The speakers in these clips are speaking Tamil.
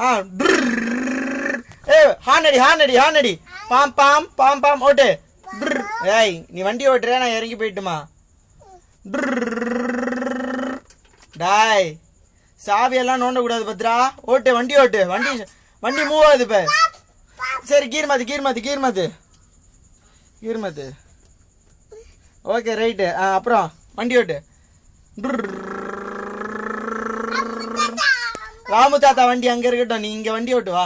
ஆ ஏ ஹார்ன் அடி பாம் பாம் பாம் பாம் ஓட்டு. ஏய் நீ வண்டி ஓட்டுற, நான் இறங்கி போயிட்டுமா. டாய் சாவியெல்லாம் நோண்ட கூடாது பத்ரா. ஓட்டு வண்டி ஓட்டு. வண்டி மூவ் ஆகுது இப்ப. சரி கீர் மாத்து. Okay right. அப்புறம் வண்டி ஓட்டு. ராமு தாத்தா வண்டி அங்க இருக்கட்டும், நீ இங்க வண்டி ஓட்டு வா.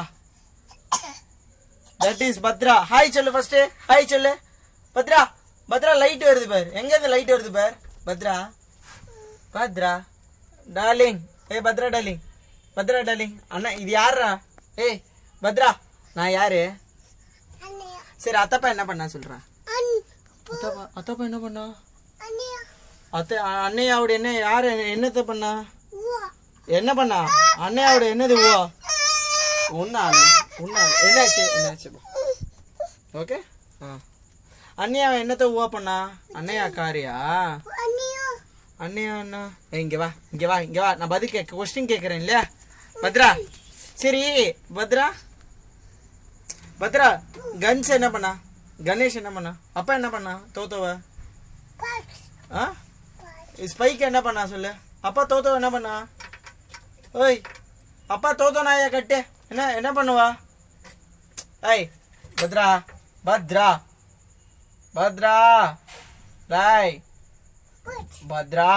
That is Bhadra. ஹாய் சொல்லு ஃபர்ஸ்ட். ஹாய் சொல்லு பத்ரா. பத்ரா லைட் வருது பார். எங்க இருந்து லைட் வருது பார். பத்ரா டார்லிங். ஏய் பத்ரா டார்லிங். அண்ணா இது யாரா? ஏய் பத்ரா நான் யாரு? சரி அத்தப்பா என்ன பண்ணா சொல்றேன். அத்தப்பா என்ன பண்ணா? அண்ணையாவோட என்ன யாரு என்னத்த பண்ணா? என்ன பண்ணா அண்ணையாவோட என்னது? உன்னா என்னாச்சு? ஓகே. அண்ணையாவை என்னத்த பண்ணா? அண்ணையா காரியா? அண்ணையா அண்ணா இங்க வா. நான் பதில் கொஸ்டின் கேட்கறேன் இல்லையா பத்ரா? சரி பத்ரா கணேஷ் என்ன பண்ணா? அப்பா என்ன பண்ணா? தோத்தவ ஸ்பைக் என்ன பண்ணா சொல்லு. அப்பா தோத்தவ என்ன பண்ணா? ஓய் அப்பா தோத்தோ நாயா கட்டு என்ன பண்ணுவா? ஏய் பத்ரா டாய் பத்ரா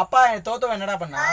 அப்பா தோத்தவ என்னடா பண்ணா?